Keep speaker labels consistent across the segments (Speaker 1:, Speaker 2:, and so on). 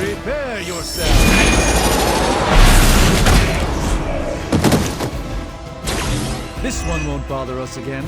Speaker 1: Prepare yourself! This one won't bother us again.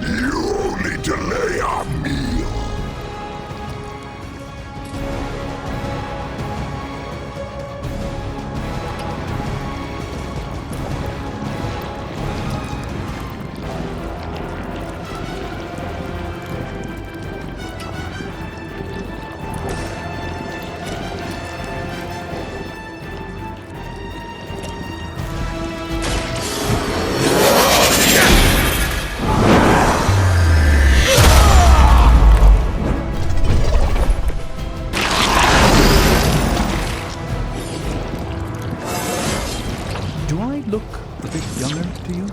Speaker 2: You only delay our meal.
Speaker 1: Do I look a bit younger to you?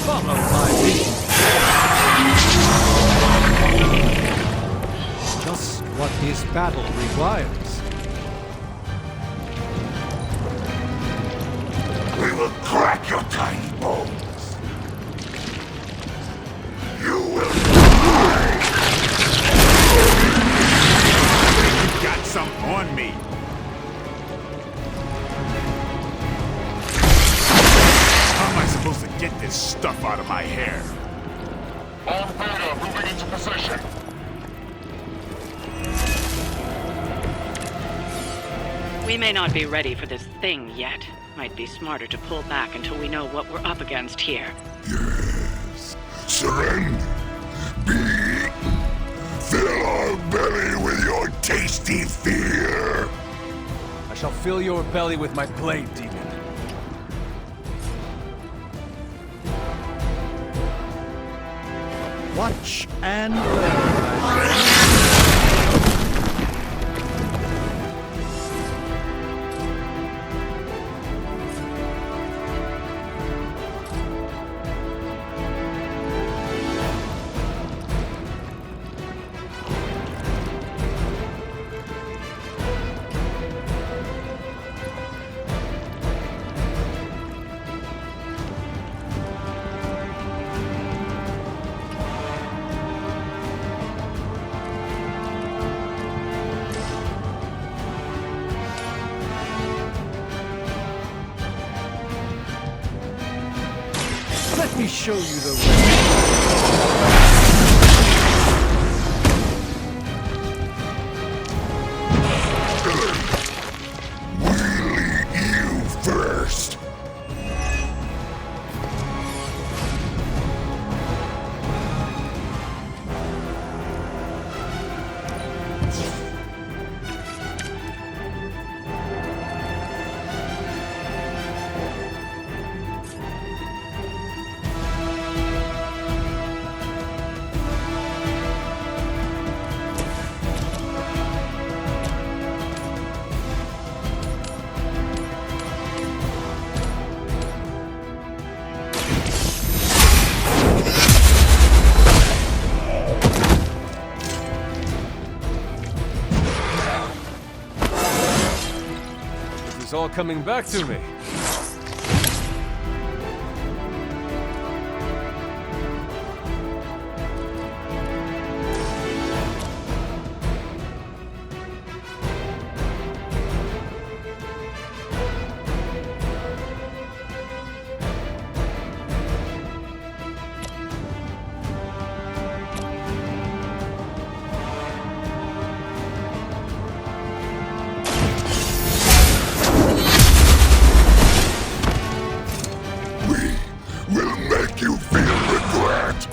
Speaker 1: Follow my lead. Just what this battle requires.
Speaker 2: We will crack your tiny bones. You will die.
Speaker 3: You got some on me. How am I supposed to get this stuff out of my hair?
Speaker 2: All Beta moving into position.
Speaker 4: We may not be ready for this thing yet. Might be smarter to pull back until we know what we're up against here.
Speaker 2: Yes. Surrender. Be eaten. Fill our belly with your tasty fear.
Speaker 1: I shall fill your belly with my blade, demon. Watch and learn, my friend. Let me show you the way.
Speaker 2: We'll eat you first.
Speaker 5: all coming back to me.
Speaker 2: Will make you feel regret.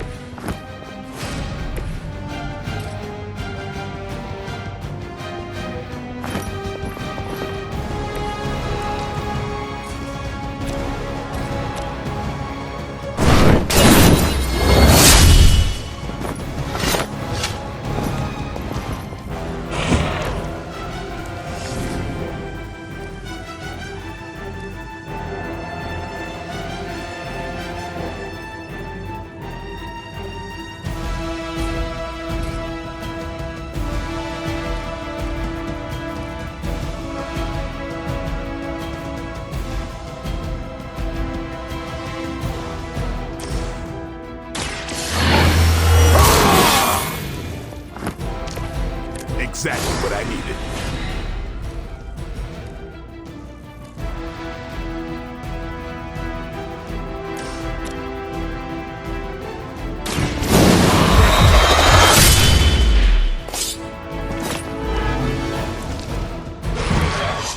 Speaker 3: Exactly what I needed.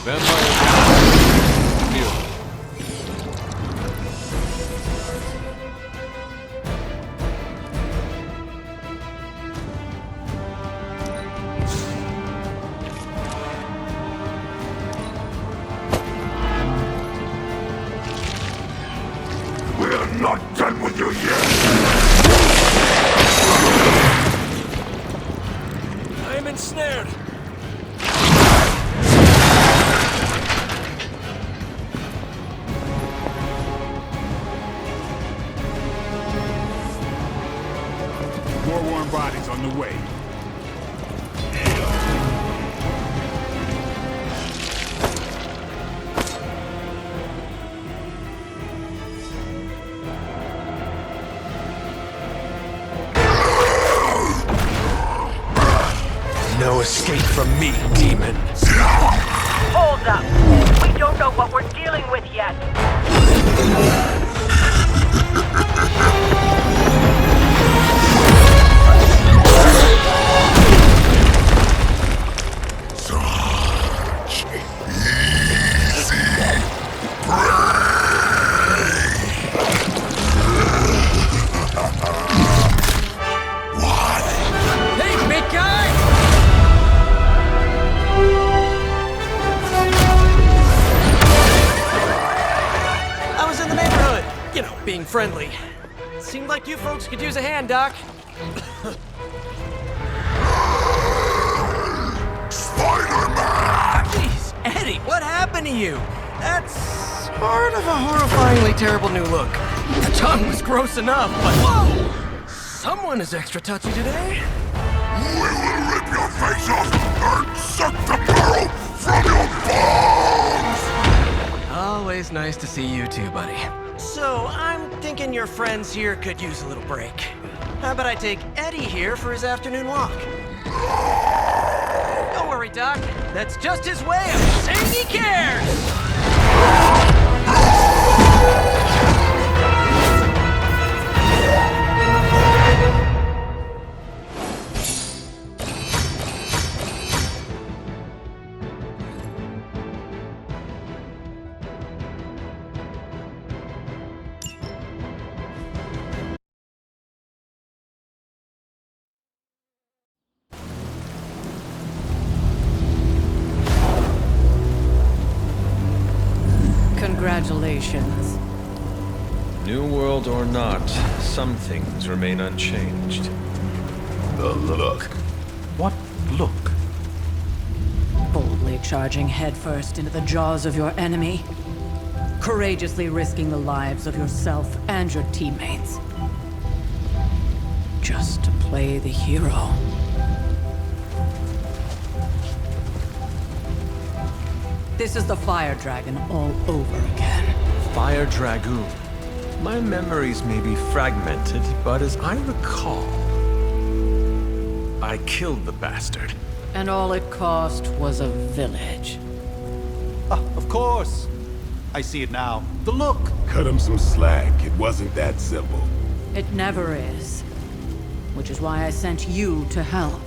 Speaker 5: Vampire. Here.
Speaker 2: We're not done with you yet.
Speaker 5: I am ensnared.
Speaker 3: More warm bodies on the way.
Speaker 6: No escape from me, demon.
Speaker 7: Hold up. We don't know what we're dealing with yet.
Speaker 6: Hey, big guy! I was in the neighborhood, you know, being friendly. Seemed like you folks could use a hand, Doc.
Speaker 2: Spider-Man!
Speaker 6: Jeez, Eddie, what happened to you? That's sort of a horrifyingly terrible new look. The tongue was gross enough, but whoa! Someone is extra touchy today.
Speaker 2: We will rip your face off and suck the marrow from your bones!
Speaker 6: Always nice to see you too, buddy. So, I'm thinking your friends here could use a little break. How about I take Eddie here for his afternoon walk? Don't worry, Doc. That's just his way of saying he cares!
Speaker 8: Congratulations.
Speaker 5: New world or not, some things remain unchanged.
Speaker 2: The look.
Speaker 1: What look?
Speaker 8: Boldly charging headfirst into the jaws of your enemy. Courageously risking the lives of yourself and your teammates. Just to play the hero. This is the Fire Dragon all over again.
Speaker 5: Fire Dragoon. My memories may be fragmented, but as I recall, I killed the bastard.
Speaker 8: And all it cost was a village.
Speaker 1: Ah, of course. I see it now. The look.
Speaker 2: Cut him some slack. It wasn't that simple.
Speaker 8: It never is. Which is why I sent you to help.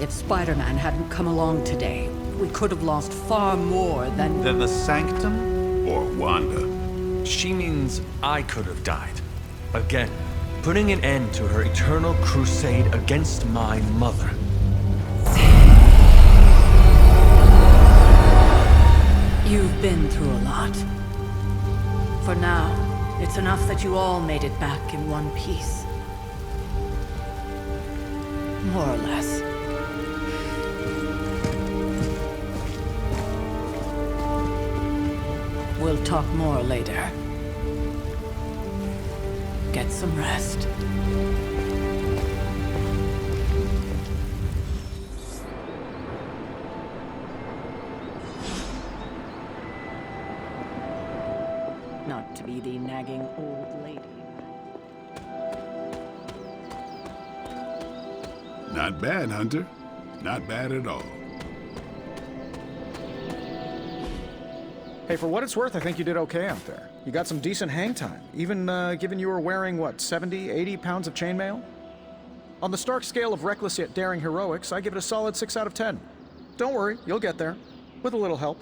Speaker 8: If Spider-Man hadn't come along today, we could have lost far more than...
Speaker 1: Then the Sanctum?
Speaker 2: Or Wanda.
Speaker 5: She means I could have died. Again, putting an end to her eternal crusade against my mother.
Speaker 8: You've been through a lot. For now, it's enough that you all made it back in one piece. More or less. We'll talk more later. Get some rest. Not to be the nagging old lady.
Speaker 2: Not bad, Hunter. Not bad at all.
Speaker 9: Hey, for what it's worth, I think you did okay out there. You got some decent hang time, even given you were wearing, what, 70, 80 pounds of chainmail? On the Stark scale of reckless yet daring heroics, I give it a solid 6 out of 10. Don't worry, you'll get there. With a little help.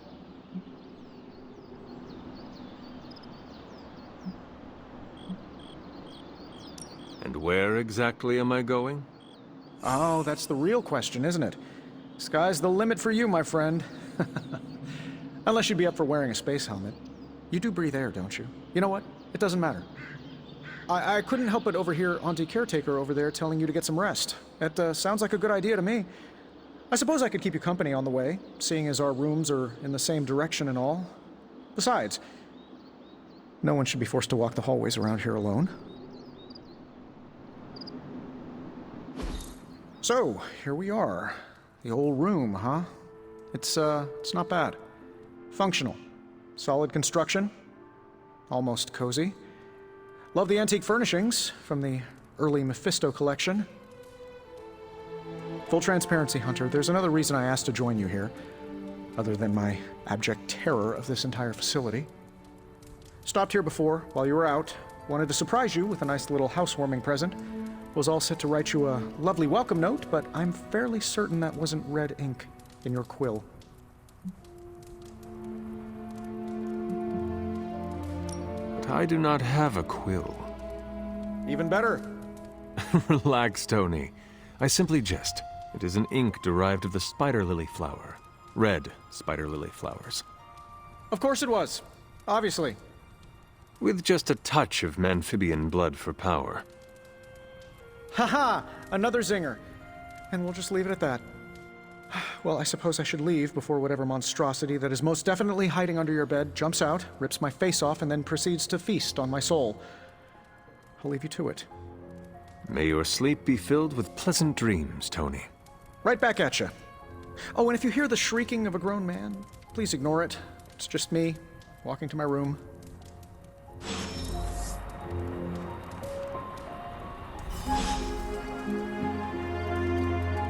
Speaker 5: And where exactly am I going?
Speaker 9: Oh, that's the real question, isn't it? Sky's the limit for you, my friend. Unless you'd be up for wearing a space helmet. You do breathe air, don't you? You know what? It doesn't matter. I couldn't help but overhear Auntie Caretaker over there telling you to get some rest. That sounds like a good idea to me. I suppose I could keep you company on the way, seeing as our rooms are in the same direction and all. Besides, no one should be forced to walk the hallways around here alone. So, here we are. The old room, huh? It's not bad. Functional. Solid construction. Almost cozy. Love the antique furnishings from the early Mephisto collection. Full transparency, Hunter, there's another reason I asked to join you here, other than my abject terror of this entire facility. Stopped here before, while you were out. Wanted to surprise you with a nice little housewarming present. Was all set to write you a lovely welcome note, but I'm fairly certain that wasn't red ink in your quill.
Speaker 5: But I do not have a quill.
Speaker 9: Even better.
Speaker 5: Relax, Tony. I simply jest. It is an ink derived of the spider lily flower. Red spider lily flowers.
Speaker 9: Of course it was. Obviously.
Speaker 5: With just a touch of amphibian blood for power.
Speaker 9: Haha! Another zinger. And we'll just leave it at that. Well, I suppose I should leave before whatever monstrosity that is most definitely hiding under your bed jumps out, rips my face off, and then proceeds to feast on my soul. I'll leave you to it.
Speaker 5: May your sleep be filled with pleasant dreams, Tony.
Speaker 9: Right back at you. Oh, and if you hear the shrieking of a grown man, please ignore it. It's just me, walking to my room.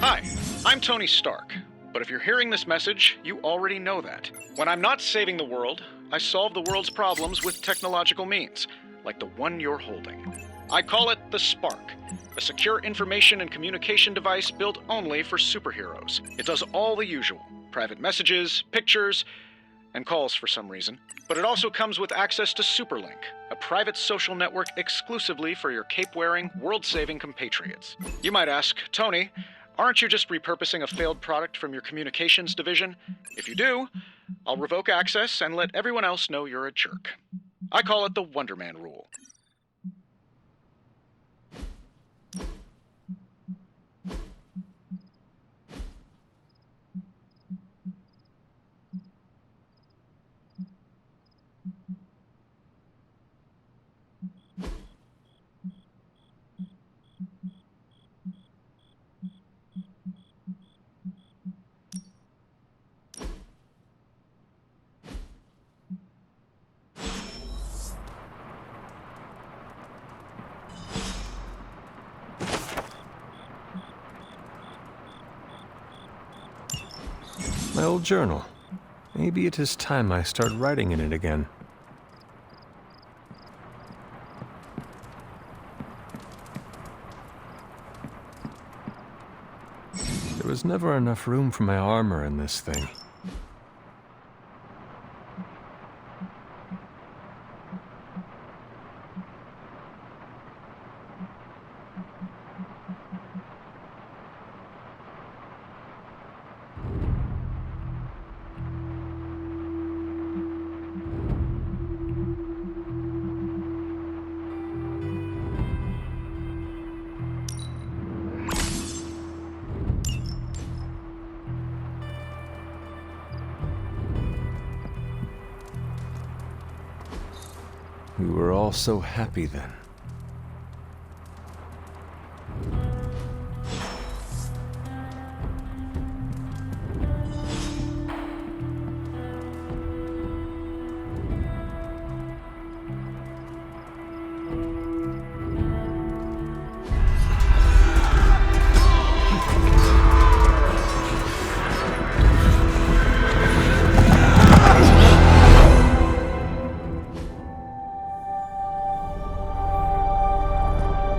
Speaker 9: Hi, I'm Tony Stark. But if you're hearing this message, you already know that. When I'm not saving the world, I solve the world's problems with technological means, like the one you're holding. I call it the Spark, a secure information and communication device built only for superheroes. It does all the usual, private messages, pictures, and calls for some reason. But it also comes with access to Superlink, a private social network exclusively for your cape-wearing, world-saving compatriots. You might ask, Tony, aren't you just repurposing a failed product from your communications division? If you do, I'll revoke access and let everyone else know you're a jerk. I call it the Wonder Man rule.
Speaker 5: My old journal. Maybe it is time I start writing in it again. There was never enough room for my armor in this thing. We were all so happy then.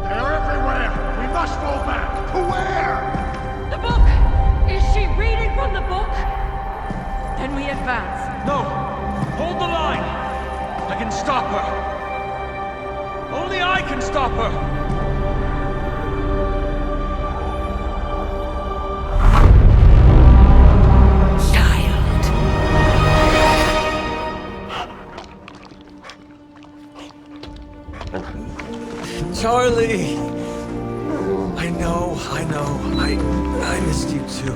Speaker 3: They're everywhere! We must fall back! To where?
Speaker 7: The book! Is she reading from the book? Then we advance.
Speaker 6: No! Hold the line! I can stop her! Only I can stop her! Charlie! I know. I missed you too.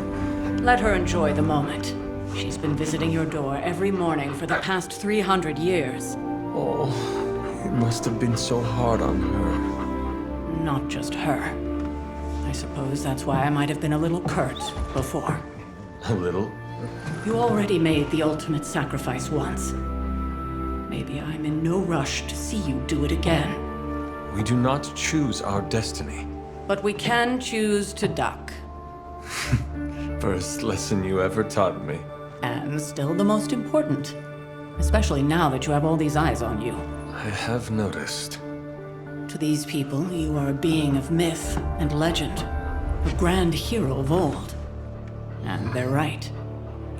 Speaker 8: Let her enjoy the moment. She's been visiting your door every morning for the past 300 years.
Speaker 6: Oh, it must have been so hard on her.
Speaker 8: Not just her. I suppose that's why I might have been a little curt before.
Speaker 5: A little?
Speaker 8: You already made the ultimate sacrifice once. Maybe I'm in no rush to see you do it again.
Speaker 5: We do not choose our destiny.
Speaker 8: But we can choose to duck.
Speaker 5: First lesson you ever taught me.
Speaker 8: And still the most important. Especially now that you have all these eyes on you.
Speaker 5: I have noticed.
Speaker 8: To these people, you are a being of myth and legend. A grand hero of old. And they're right.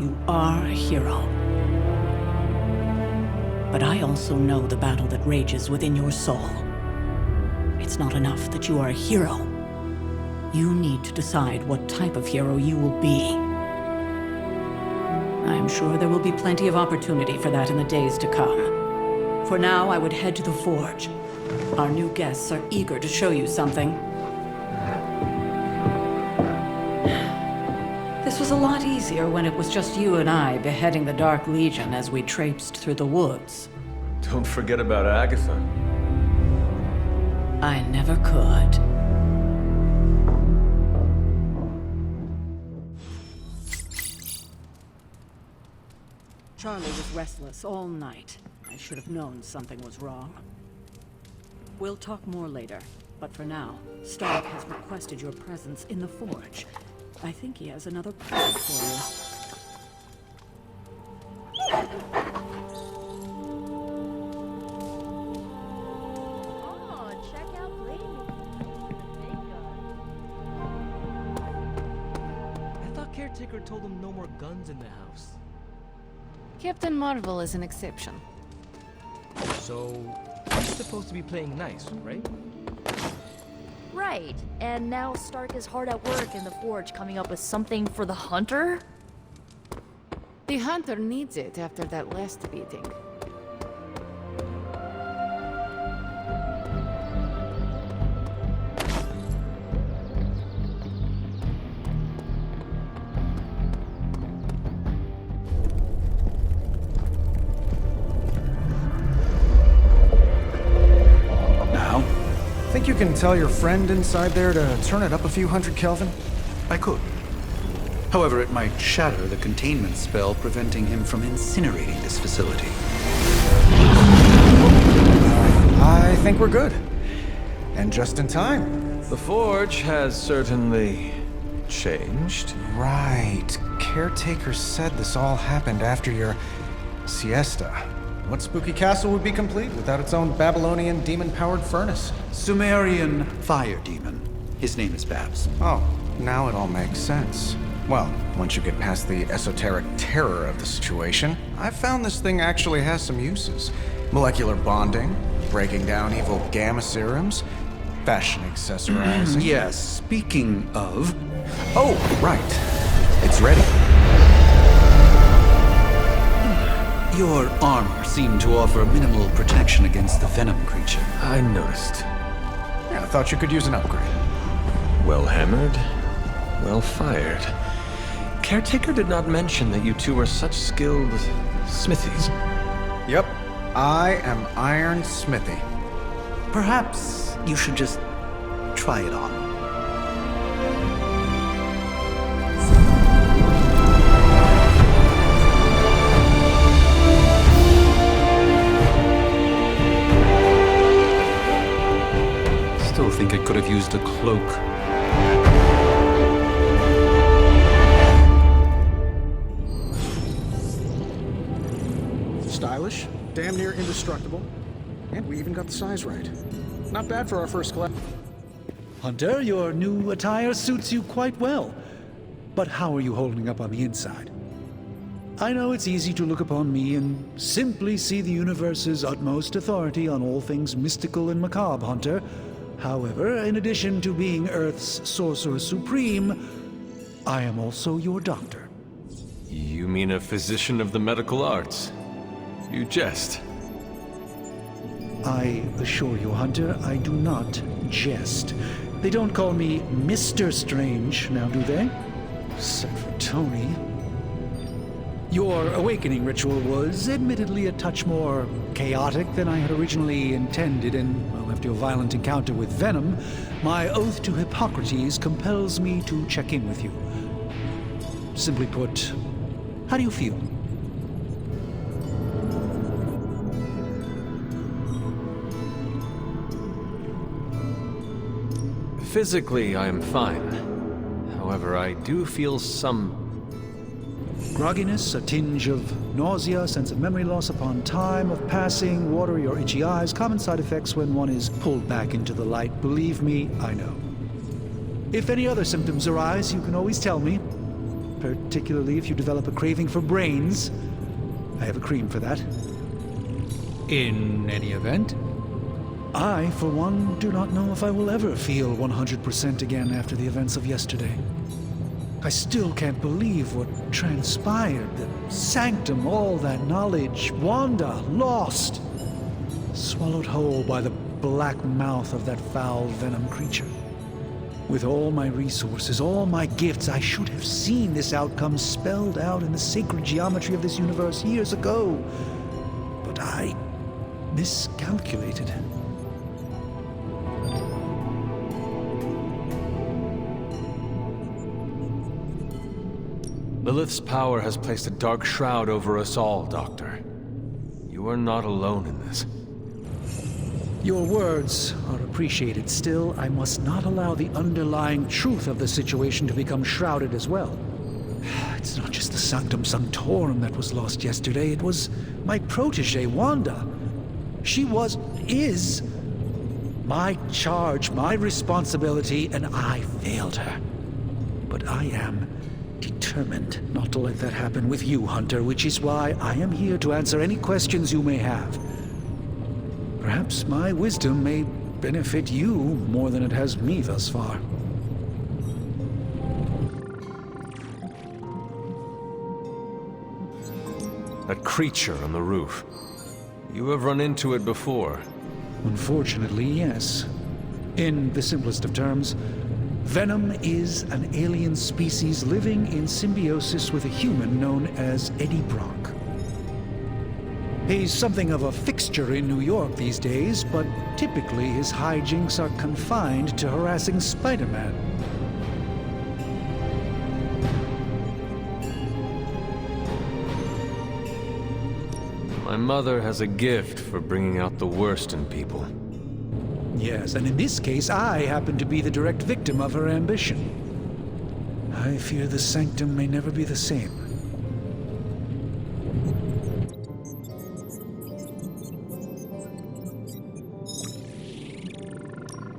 Speaker 8: You are a hero. But I also know the battle that rages within your soul. It's not enough that you are a hero. You need to decide what type of hero you will be. I'm sure there will be plenty of opportunity for that in the days to come. For now, I would head to the Forge. Our new guests are eager to show you something. This was a lot easier when it was just you and I beheading the Dark Legion as we traipsed through the woods.
Speaker 5: Don't forget about Agatha.
Speaker 8: I never could. Charlie was restless all night. I should have known something was wrong. We'll talk more later, but for now, Stark has requested your presence in the Forge. I think he has another present for you.
Speaker 10: Caretaker told him no more guns in the house.
Speaker 11: Captain Marvel is an exception.
Speaker 10: So, he's supposed to be playing nice, right?
Speaker 12: Right. And now Stark is hard at work in the Forge coming up with something for the Hunter?
Speaker 11: The Hunter needs it after that last beating.
Speaker 13: Think you can tell your friend inside there to turn it up a few hundred Kelvin?
Speaker 1: I could. However, it might shatter the containment spell preventing him from incinerating this facility.
Speaker 13: I think we're good. And just in time.
Speaker 5: The Forge has certainly changed?
Speaker 13: Right. Caretaker said this all happened after your siesta. What spooky castle would be complete without its own Babylonian demon-powered furnace?
Speaker 1: Sumerian fire demon. His name is Babs.
Speaker 13: Oh, now it all makes sense. Well, once you get past the esoteric terror of the situation, I've found this thing actually has some uses. Molecular bonding, breaking down evil gamma serums, fashion accessorizing.
Speaker 1: Yes, speaking of...
Speaker 13: Oh, right. It's ready.
Speaker 1: Your armor seemed to offer minimal protection against the venom creature.
Speaker 5: I noticed.
Speaker 13: Yeah, I thought you could use an upgrade.
Speaker 5: Well hammered, well fired. Caretaker did not mention that you two were such skilled smithies.
Speaker 13: Yep, I am Iron Smithy.
Speaker 1: Perhaps you should just try it on. Still think I could have used a cloak.
Speaker 13: Stylish, damn near indestructible, and we even got the size right. Not bad for our first collab.
Speaker 1: Hunter, your new attire suits you quite well. But how are you holding up on the inside? I know it's easy to look upon me and simply see the universe's utmost authority on all things mystical and macabre, Hunter. However, in addition to being Earth's Sorcerer Supreme, I am also your doctor.
Speaker 5: You mean a physician of the medical arts? You jest.
Speaker 1: I assure you, Hunter, I do not jest. They don't call me Mr. Strange, now do they? Except for Tony. Your awakening ritual was admittedly a touch more chaotic than I had originally intended, and, well, after your violent encounter with Venom, my oath to Hippocrates compels me to check in with you. Simply put, how do you feel?
Speaker 5: Physically, I am fine. However, I do feel some
Speaker 1: grogginess, a tinge of nausea, sense of memory loss upon time of passing, watery or itchy eyes, common side effects when one is pulled back into the light. Believe me, I know. If any other symptoms arise, you can always tell me, particularly if you develop a craving for brains. I have a cream for that. In any event, I, for one, do not know if I will ever feel 100% again after the events of yesterday. I still can't believe what transpired. The sanctum, all that knowledge, Wanda, lost. Swallowed whole by the black mouth of that foul venom creature. With all my resources, all my gifts, I should have seen this outcome spelled out in the sacred geometry of this universe years ago. But I miscalculated.
Speaker 5: Lilith's power has placed a dark shroud over us all, Doctor. You are not alone in this.
Speaker 1: Your words are appreciated. Still, I must not allow the underlying truth of the situation to become shrouded as well. It's not just the Sanctum Sanctorum that was lost yesterday. It was my protege, Wanda. She is my charge, my responsibility, and I failed her. But I am determined not to let that happen with you, Hunter, which is why I am here to answer any questions you may have. Perhaps my wisdom may benefit you more than it has me thus far.
Speaker 5: That creature on the roof. You have run into it before.
Speaker 1: Unfortunately, yes. In the simplest of terms, Venom is an alien species living in symbiosis with a human known as Eddie Brock. He's something of a fixture in New York these days, but typically his hijinks are confined to harassing Spider-Man.
Speaker 5: My mother has a gift for bringing out the worst in people.
Speaker 1: Yes, and in this case, I happen to be the direct victim of her ambition. I fear the sanctum may never be the same.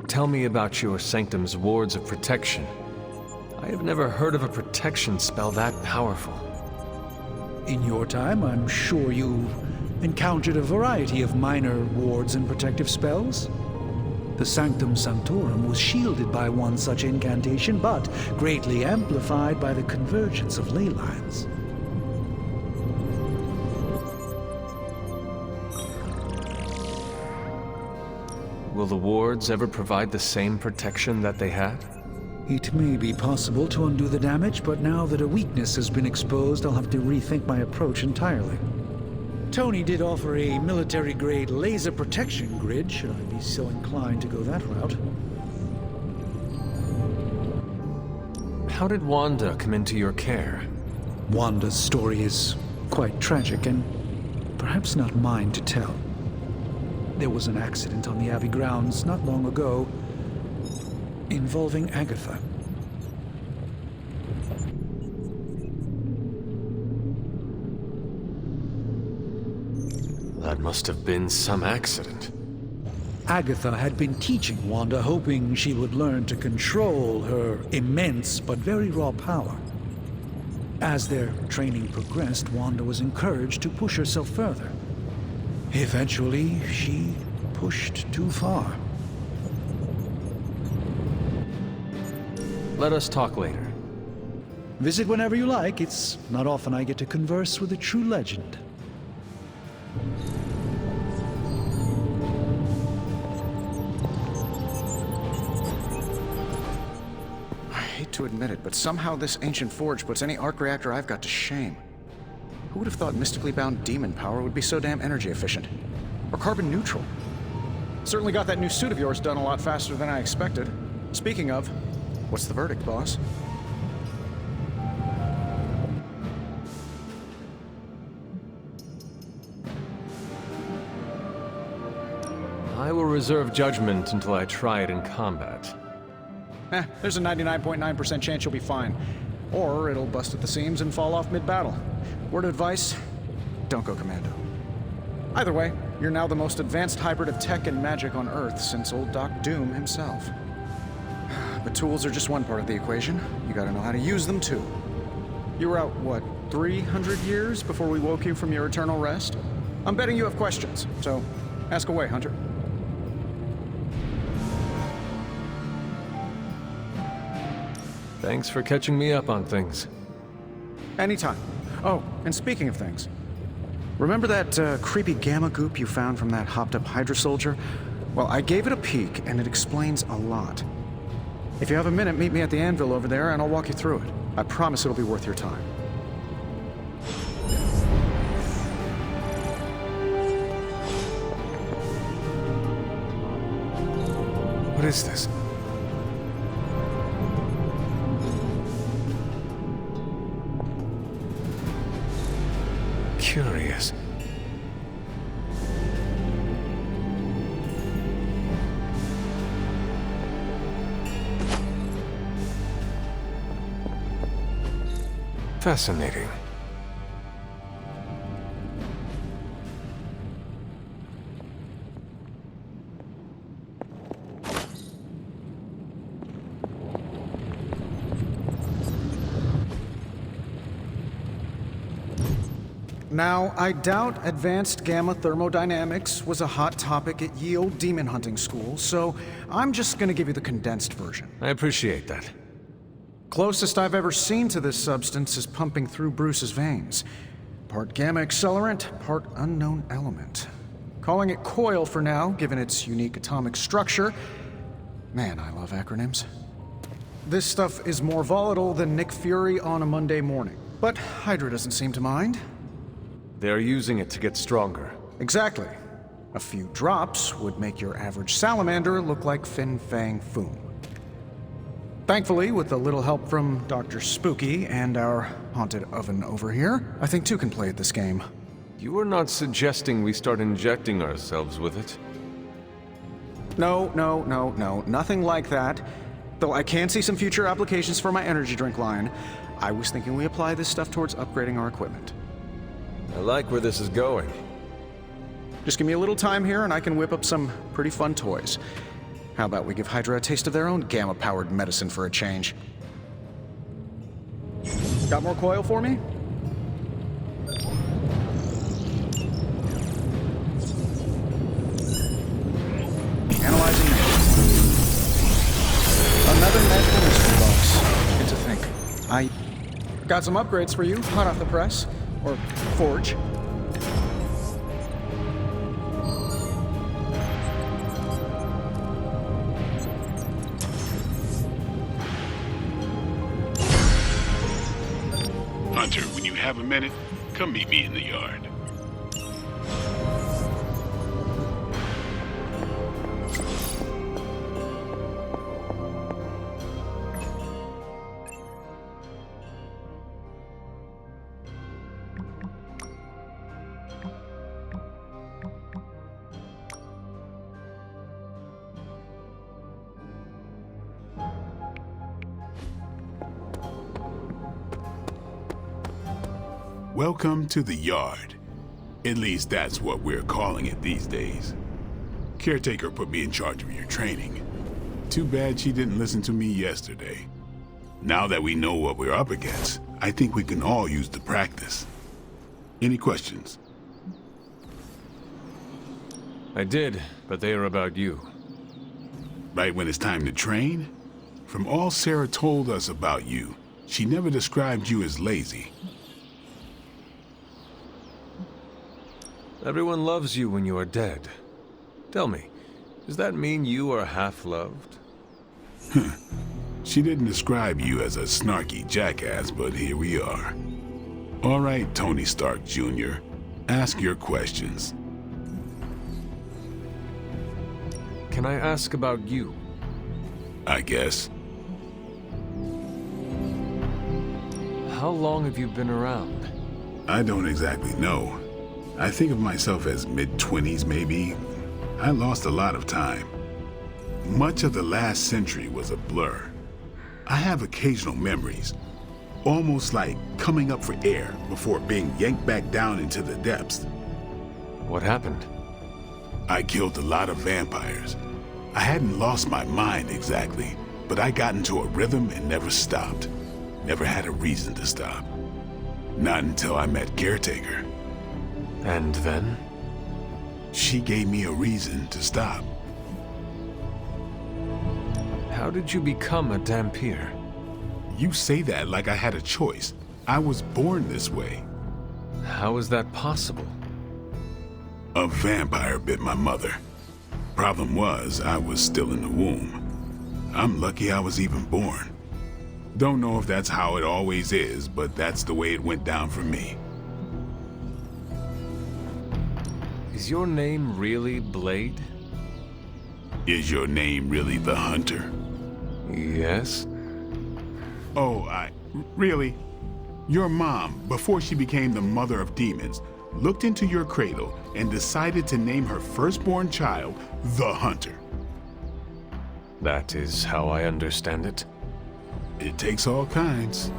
Speaker 5: Tell me about your sanctum's wards of protection. I have never heard of a protection spell that powerful.
Speaker 1: In your time, I'm sure you encountered a variety of minor wards and protective spells. The Sanctum Sanctorum was shielded by one such incantation, but greatly amplified by the convergence of ley lines.
Speaker 5: Will the wards ever provide the same protection that they had?
Speaker 1: It may be possible to undo the damage, but now that a weakness has been exposed, I'll have to rethink my approach entirely. Tony did offer a military-grade laser protection grid, should I be so inclined to go that route.
Speaker 5: How did Wanda come into your care?
Speaker 1: Wanda's story is quite tragic, and perhaps not mine to tell. There was an accident on the Abbey grounds not long ago involving Agatha.
Speaker 5: That must have been some accident.
Speaker 1: Agatha had been teaching Wanda, hoping she would learn to control her immense but very raw power. As their training progressed, Wanda was encouraged to push herself further. Eventually, she pushed too far.
Speaker 5: Let us talk later.
Speaker 1: Visit whenever you like. It's not often I get to converse with a true legend.
Speaker 13: I hate to admit it, but somehow this ancient forge puts any arc reactor I've got to shame. Who would have thought mystically bound demon power would be so damn energy efficient? Or carbon neutral? Certainly got that new suit of yours done a lot faster than I expected. Speaking of, what's the verdict, boss?
Speaker 5: I will reserve judgment until I try it in combat.
Speaker 13: There's a 99.9% chance you'll be fine. Or it'll bust at the seams and fall off mid-battle. Word of advice, don't go commando. Either way, you're now the most advanced hybrid of tech and magic on Earth since old Doc Doom himself. But tools are just one part of the equation. You gotta know how to use them too. You were out, what, 300 years before we woke you from your eternal rest? I'm betting you have questions, so ask away, Hunter.
Speaker 5: Thanks for catching me up on things.
Speaker 13: Anytime. Oh, and speaking of things, remember that creepy gamma goop you found from that hopped-up Hydra soldier? Well, I gave it a peek, and it explains a lot. If you have a minute, meet me at the anvil over there, and I'll walk you through it. I promise it'll be worth your time.
Speaker 5: What is this? Curious. Fascinating.
Speaker 13: Now, I doubt advanced gamma thermodynamics was a hot topic at ye old demon hunting school, so I'm just gonna give you the condensed version.
Speaker 5: I appreciate that.
Speaker 13: Closest I've ever seen to this substance is pumping through Bruce's veins. Part gamma accelerant, part unknown element. Calling it coil for now, given its unique atomic structure. Man, I love acronyms. This stuff is more volatile than Nick Fury on a Monday morning. But Hydra doesn't seem to mind.
Speaker 5: They're using it to get stronger.
Speaker 13: Exactly. A few drops would make your average salamander look like Fin Fang Foom. Thankfully, with a little help from Dr. Spooky and our haunted oven over here, I think two can play at this game.
Speaker 5: You are not suggesting we start injecting ourselves with it?
Speaker 13: No, nothing like that. Though I can see some future applications for my energy drink line, I was thinking we apply this stuff towards upgrading our equipment.
Speaker 5: I like where this is going.
Speaker 13: Just give me a little time here and I can whip up some pretty fun toys. How about we give Hydra a taste of their own gamma-powered medicine for a change? Got more coil for me? Analyzing it. Another med chemistry box. Good to think. I got some upgrades for you, hot off the press. Or forge.
Speaker 2: Hunter, when you have a minute, come meet me in the yard. Welcome to the yard. At least that's what we're calling it these days. Caretaker put me in charge of your training. Too bad she didn't listen to me yesterday. Now that we know what we're up against, I think we can all use the practice. Any questions?
Speaker 5: I did, but they are about you.
Speaker 2: Right when it's time to train? From all Sarah told us about you, she never described you as lazy.
Speaker 5: Everyone loves you when you are dead. Tell me, does that mean you are half-loved?
Speaker 2: She didn't describe you as a snarky jackass, but here we are. All right, Tony Stark Jr., ask your questions.
Speaker 5: Can I ask about you?
Speaker 2: I guess.
Speaker 5: How long have you been around?
Speaker 2: I don't exactly know. I think of myself as mid-20s, maybe. I lost a lot of time. Much of the last century was a blur. I have occasional memories, almost like coming up for air before being yanked back down into the depths.
Speaker 5: What happened?
Speaker 2: I killed a lot of vampires. I hadn't lost my mind exactly, but I got into a rhythm and never stopped. Never had a reason to stop. Not until I met Caretaker.
Speaker 5: And then?
Speaker 2: She gave me a reason to stop.
Speaker 5: How did you become a Dhampir?
Speaker 2: You say that like I had a choice. I was born this way.
Speaker 5: How is that possible?
Speaker 2: A vampire bit my mother. Problem was, I was still in the womb. I'm lucky I was even born. Don't know if that's how it always is, but that's the way it went down for me.
Speaker 5: Is your name really Blade?
Speaker 2: Is your name really the Hunter?
Speaker 5: Yes.
Speaker 2: Oh, really? Your mom, before she became the mother of demons, looked into your cradle and decided to name her firstborn child the Hunter.
Speaker 5: That is how I understand it.
Speaker 2: It takes all kinds.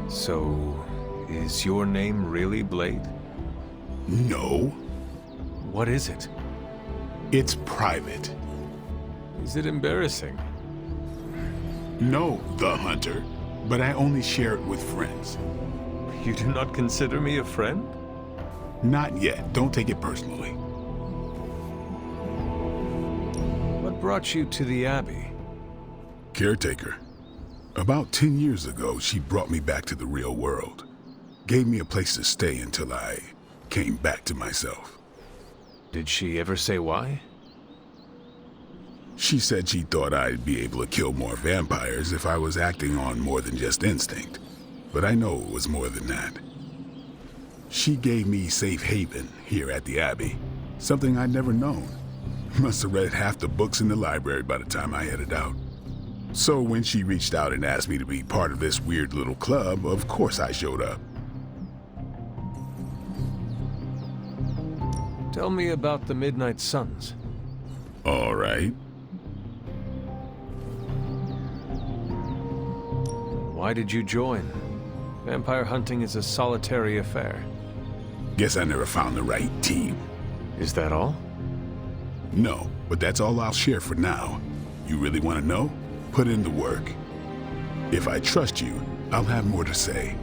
Speaker 5: So, is your name really Blade?
Speaker 2: No.
Speaker 5: What is it?
Speaker 2: It's private.
Speaker 5: Is it embarrassing?
Speaker 2: No, the Hunter, but I only share it with friends.
Speaker 5: You do not consider me a friend?
Speaker 2: Not yet. Don't take it personally.
Speaker 5: What brought you to the Abbey?
Speaker 2: Caretaker. About 10 years ago, she brought me back to the real world. Gave me a place to stay until I came back to myself.
Speaker 5: Did she ever say why?
Speaker 2: She said she thought I'd be able to kill more vampires if I was acting on more than just instinct. But I know it was more than that. She gave me safe haven here at the Abbey, something I'd never known. Must have read half the books in the library by the time I headed out. So when she reached out and asked me to be part of this weird little club, of course I showed up.
Speaker 5: Tell me about the Midnight Suns.
Speaker 2: All right.
Speaker 5: Why did you join? Vampire hunting is a solitary affair.
Speaker 2: Guess I never found the right team.
Speaker 5: Is that all?
Speaker 2: No, but that's all I'll share for now. You really want to know? Put in the work. If I trust you, I'll have more to say.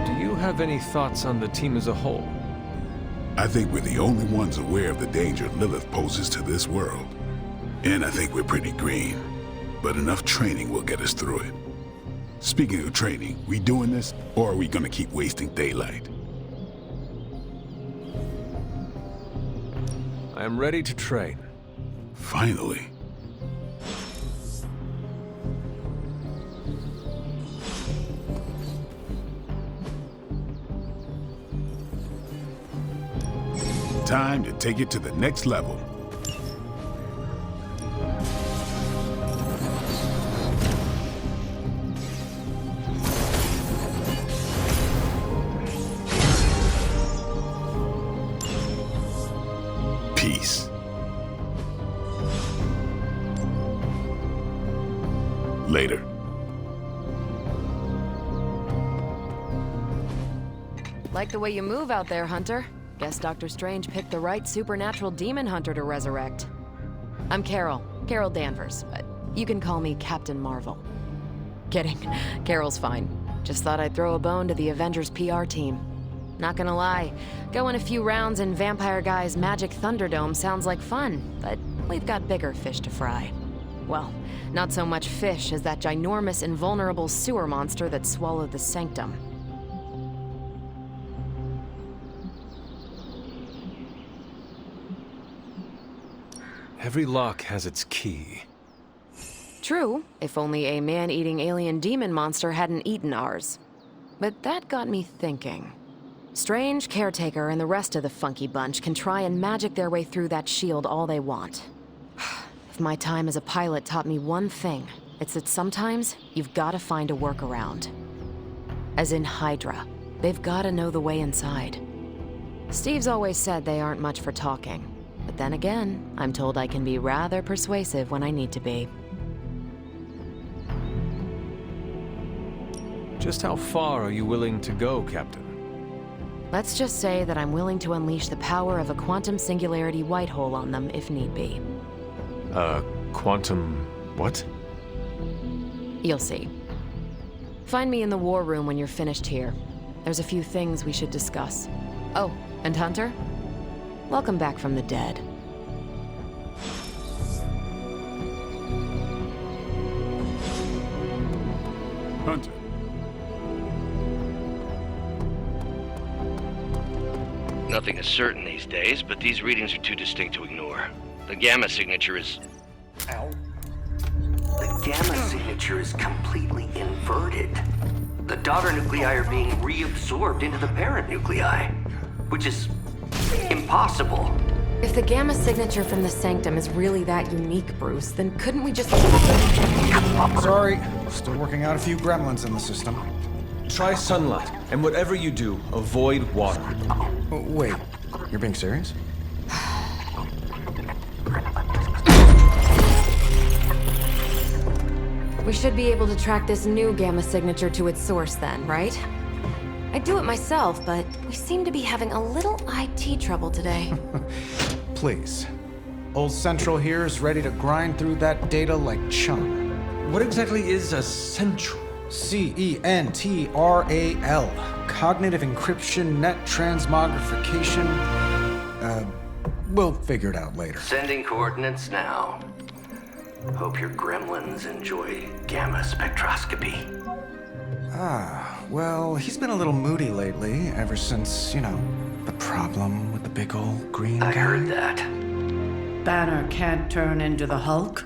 Speaker 5: Do you have any thoughts on the team as a whole?
Speaker 2: I think we're the only ones aware of the danger Lilith poses to this world. And I think we're pretty green. But enough training will get us through it. Speaking of training, we doing this, or are we gonna keep wasting daylight?
Speaker 5: I am ready to train.
Speaker 2: Finally. Time to take it to the next level. Peace. Later.
Speaker 14: Like the way you move out there, Hunter. Guess Dr. Strange picked the right supernatural demon hunter to resurrect. I'm Carol Danvers, but you can call me Captain Marvel. Kidding, Carol's fine. Just thought I'd throw a bone to the Avengers PR team. Not gonna lie, going a few rounds in Vampire Guy's Magic Thunderdome sounds like fun, but we've got bigger fish to fry. Well, not so much fish as that ginormous invulnerable sewer monster that swallowed the Sanctum.
Speaker 5: Every lock has its key.
Speaker 14: True, if only a man-eating alien demon monster hadn't eaten ours. But that got me thinking. Strange, Caretaker, and the rest of the funky bunch can try and magic their way through that shield all they want. If my time as a pilot taught me one thing, it's that sometimes you've gotta find a workaround. As in Hydra, they've gotta know the way inside. Steve's always said they aren't much for talking. But then again, I'm told I can be rather persuasive when I need to be.
Speaker 5: Just how far are you willing to go, Captain?
Speaker 14: Let's just say that I'm willing to unleash the power of a quantum singularity white hole on them if need be.
Speaker 5: Quantum... what?
Speaker 14: You'll see. Find me in the war room when you're finished here. There's a few things we should discuss. Oh, and Hunter? Welcome back from the dead.
Speaker 2: Hunter.
Speaker 15: Nothing is certain these days, but these readings are too distinct to ignore. The gamma signature is...
Speaker 16: Ow. The gamma signature is completely inverted. The daughter nuclei are being reabsorbed into the parent nuclei, which is impossible.
Speaker 14: If the gamma signature from the Sanctum is really that unique, Bruce, then couldn't we just...
Speaker 13: Sorry, still working out a few gremlins in the system.
Speaker 10: Try sunlight, and whatever you do, avoid water.
Speaker 13: Wait, you're being serious?
Speaker 14: We should be able to track this new gamma signature to its source then, right? I'd do it myself, but we seem to be having a little IT trouble today.
Speaker 13: Please. Old Central here is ready to grind through that data like chum.
Speaker 10: What exactly is a Central?
Speaker 13: CENTRAL. Cognitive Encryption Net Transmogrification. We'll figure it out later.
Speaker 16: Sending coordinates now. Hope your gremlins enjoy gamma spectroscopy.
Speaker 13: Well, he's been a little moody lately, ever since, the problem with the big old green guy.
Speaker 16: I heard that.
Speaker 8: Banner can't turn into the Hulk?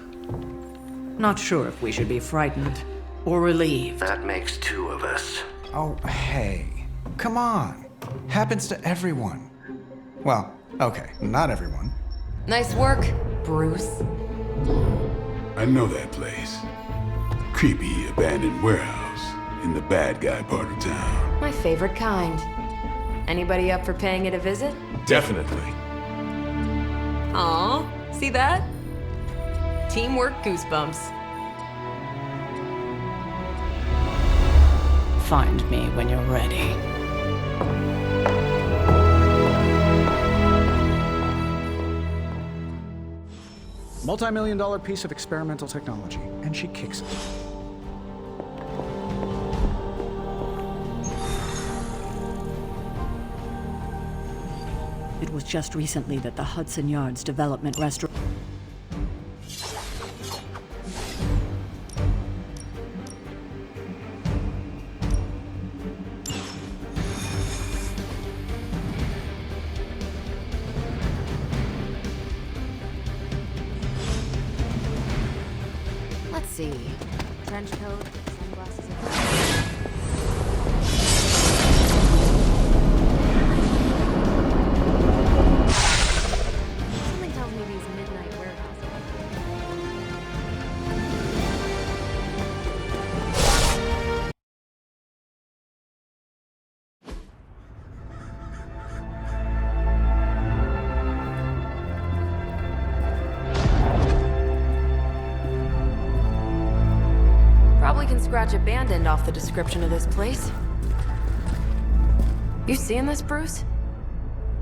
Speaker 8: Not sure if we should be frightened or relieved.
Speaker 16: That makes two of us.
Speaker 13: Oh, hey. Come on. Happens to everyone. Well, okay, not everyone.
Speaker 14: Nice work, Bruce.
Speaker 2: I know that place. Creepy abandoned warehouse in the bad guy part of town.
Speaker 14: My favorite kind. Anybody up for paying it a visit?
Speaker 5: Definitely.
Speaker 14: Aw, see that? Teamwork goosebumps.
Speaker 8: Find me when you're ready.
Speaker 17: Multi-million-dollar piece of experimental technology, and she kicks it.
Speaker 8: It was just recently that the Hudson Yards Development Restaurant.
Speaker 14: Let's see. Trench coat, sunglasses. Something tells me these midnight warehouses. Probably can scratch abandoned off the description of this place. You seeing this, Bruce?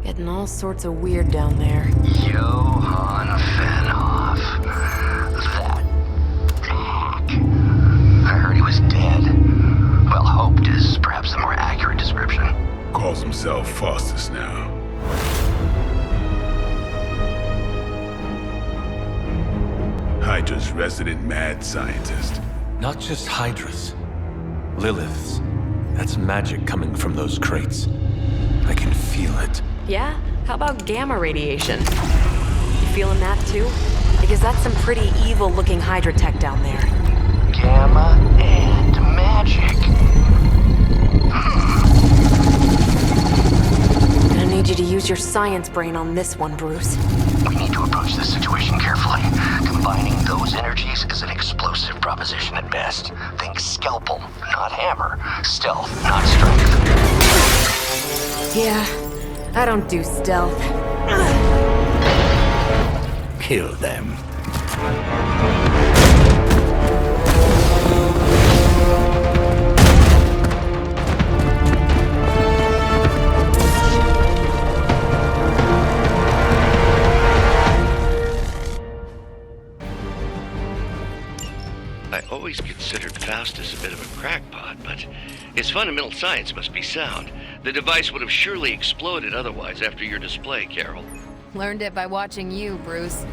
Speaker 14: Getting all sorts of weird down there.
Speaker 16: Johann Fenhoff. That hack. I heard he was dead. Well, hoped is perhaps the more accurate description.
Speaker 2: Calls himself Faustus now. Hydra's resident mad scientist.
Speaker 5: Not just Hydras. Liliths. That's magic coming from those crates. I can feel it.
Speaker 14: Yeah? How about gamma radiation? You feeling that too? Because that's some pretty evil-looking Hydra tech down there.
Speaker 16: Gamma and magic.
Speaker 14: Gonna need you to use your science brain on this one, Bruce.
Speaker 16: We need to approach this situation carefully. Combining those energies is an explosive proposition at best. Think scalpel, not hammer. Stealth, not strength.
Speaker 14: Yeah, I don't do stealth.
Speaker 16: Kill them.
Speaker 15: I always considered Faustus a bit of a crackpot, but his fundamental science must be sound. The device would have surely exploded otherwise after your display, Carol.
Speaker 14: Learned it by watching you, Bruce.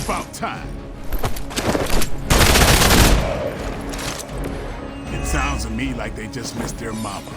Speaker 2: About time. It sounds to me like they just missed their mama.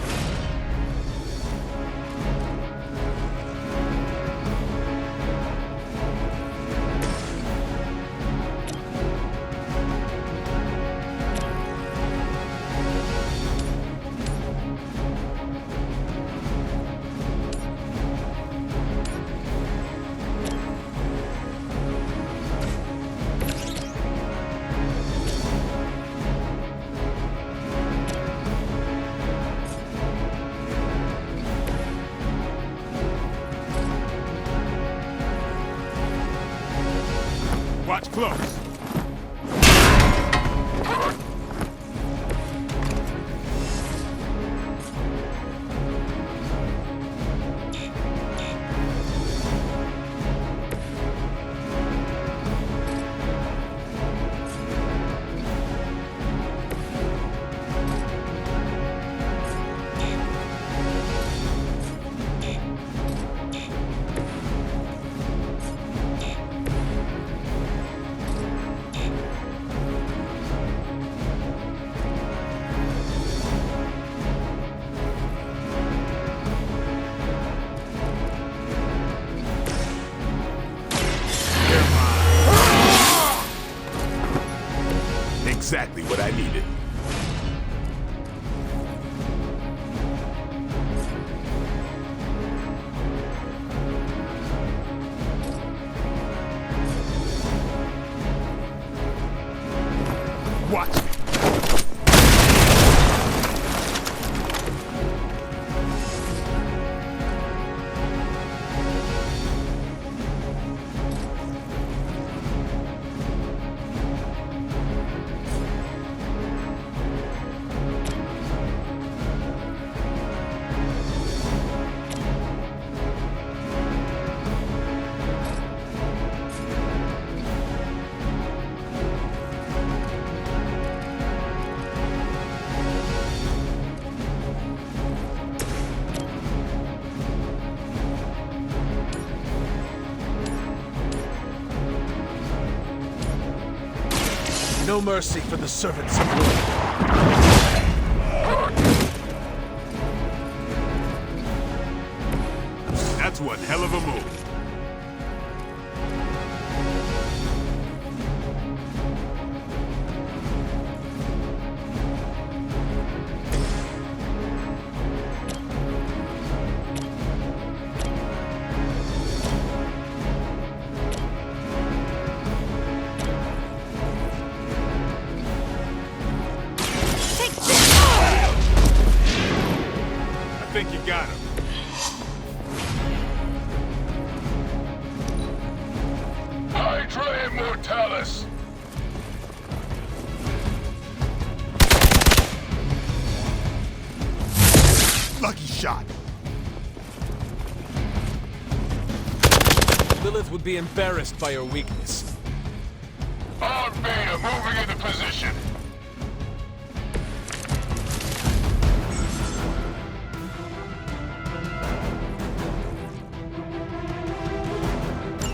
Speaker 2: Watch close. exactly what I needed. Watch me.
Speaker 10: No mercy for the servants of Lord.
Speaker 2: That's one hell of a move. I think you got him. Hydra Immortalis! Lucky shot.
Speaker 10: Lilith would be embarrassed by your weakness.
Speaker 3: On Beta, moving into position.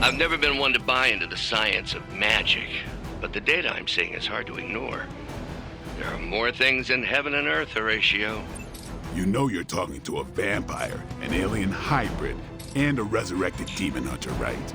Speaker 15: I've never been one to buy into the science of magic, but the data I'm seeing is hard to ignore. There are more things in heaven and earth, Horatio.
Speaker 2: You know you're talking to a vampire, an alien hybrid, and a resurrected demon hunter, right?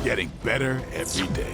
Speaker 2: Getting better every day.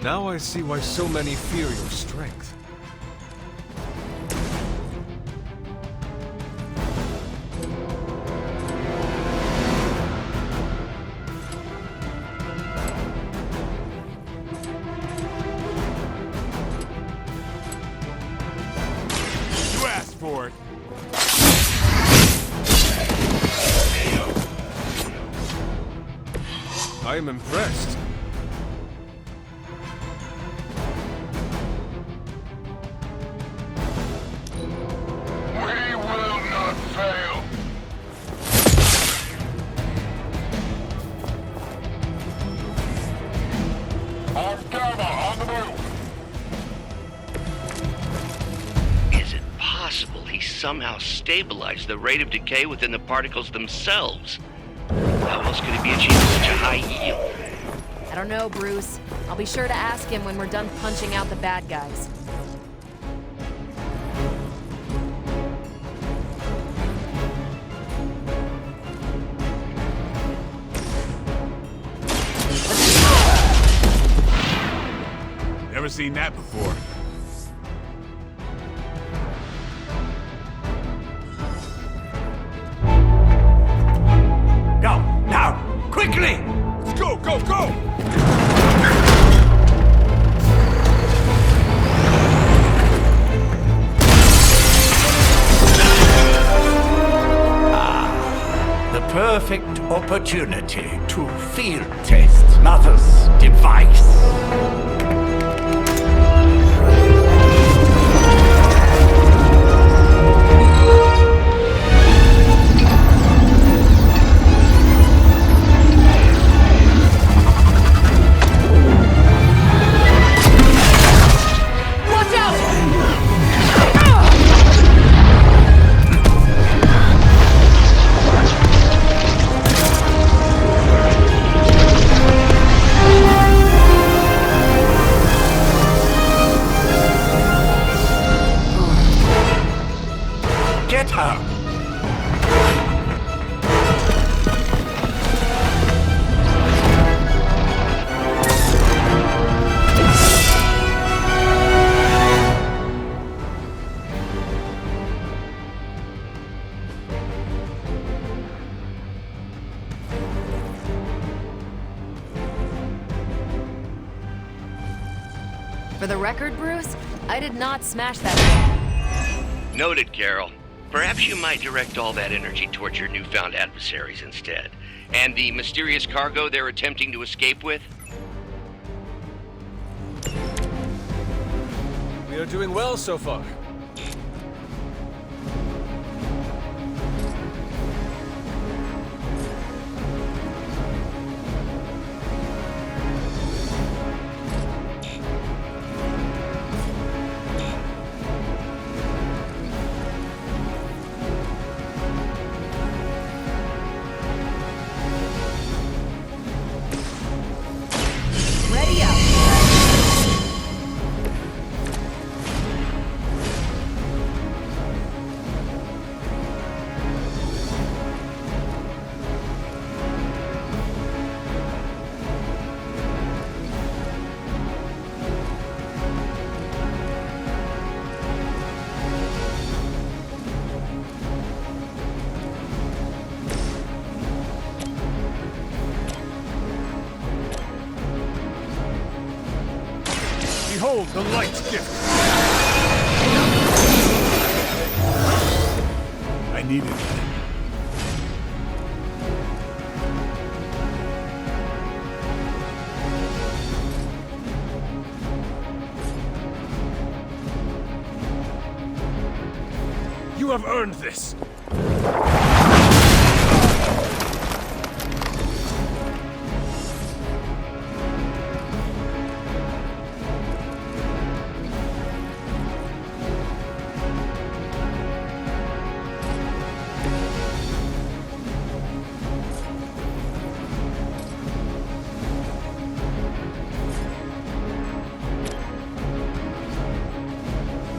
Speaker 5: Now I see why so many fear your strength.
Speaker 2: You asked for it.
Speaker 5: I am impressed.
Speaker 3: We will not fail. On Gamma, on the move.
Speaker 15: Is it possible he somehow stabilized the rate of decay within the particles themselves? How else could he be achieving such a high yield?
Speaker 14: I don't know, Bruce. I'll be sure to ask him when we're done punching out the bad guys.
Speaker 2: Never seen that before.
Speaker 18: opportunity to field test Mother's device. Get her!
Speaker 14: For the record, Bruce, I did not smash that.
Speaker 15: Noted, Carol. Perhaps you might direct all that energy towards your newfound adversaries instead. And the mysterious cargo they're attempting to escape with?
Speaker 5: We are doing well so far.
Speaker 11: Ready up.
Speaker 3: Behold the light's gift.
Speaker 2: I needed that.
Speaker 3: You have earned this.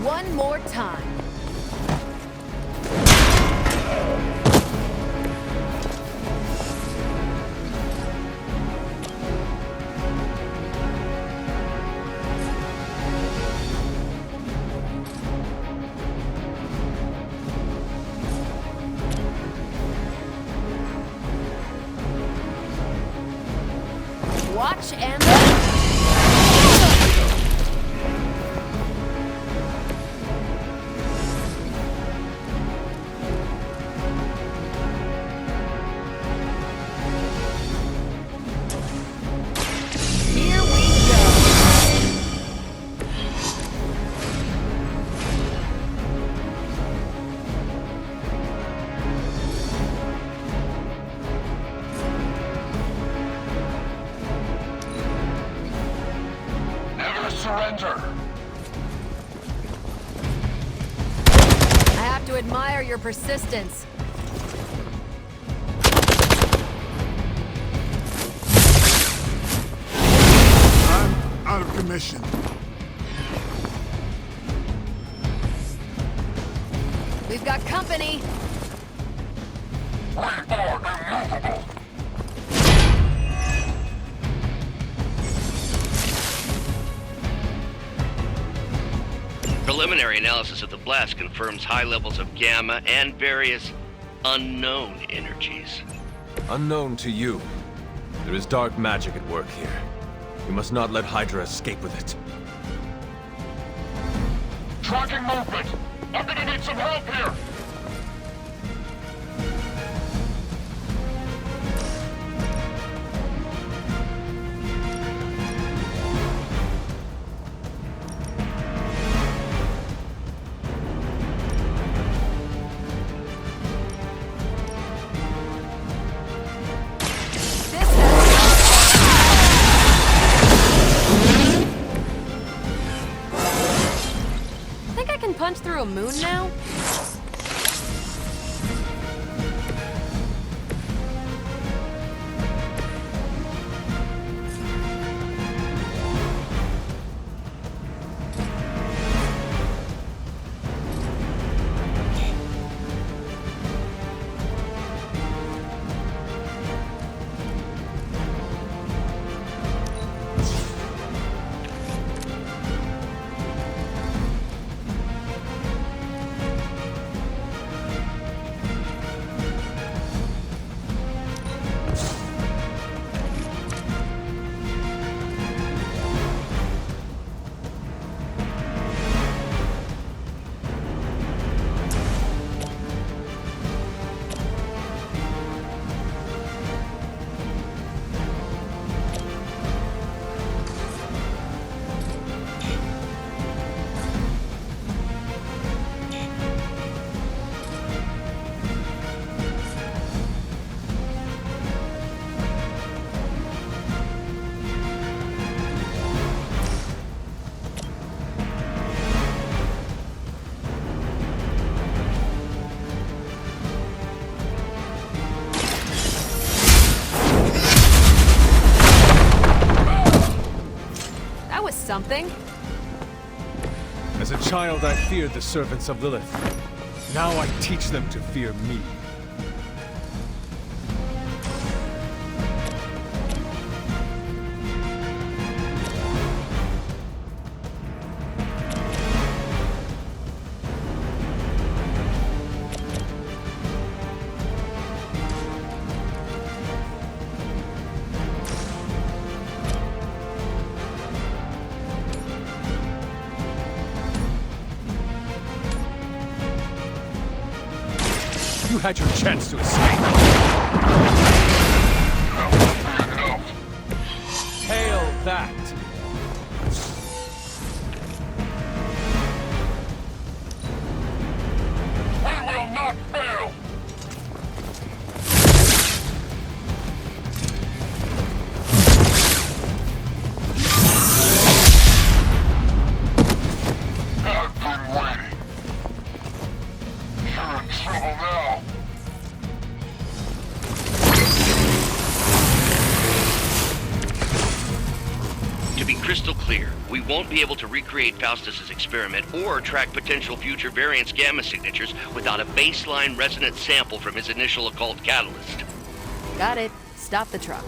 Speaker 11: One more time. Watch and here we go.
Speaker 3: Never surrender.
Speaker 11: I have to admire your persistence.
Speaker 2: I'm out of commission.
Speaker 11: We've got company.
Speaker 15: Preliminary analysis of the blast confirms high levels of gamma and various unknown energies.
Speaker 5: Unknown to you. There is dark magic at work here. We must not let Hydra escape with it.
Speaker 3: Tracking movement. I'm gonna need some help here.
Speaker 14: punch through a moon now? Something?
Speaker 5: As a child, I feared the servants of Lilith. Now I teach them to fear me. You had your chance to escape. Hail that!
Speaker 3: We will not fail! I've been waiting. You're in trouble now.
Speaker 15: To be crystal clear, we won't be able to recreate Faustus's experiment or track potential future variance gamma signatures without a baseline resonance sample from his initial occult catalyst.
Speaker 14: Got it. Stop the truck.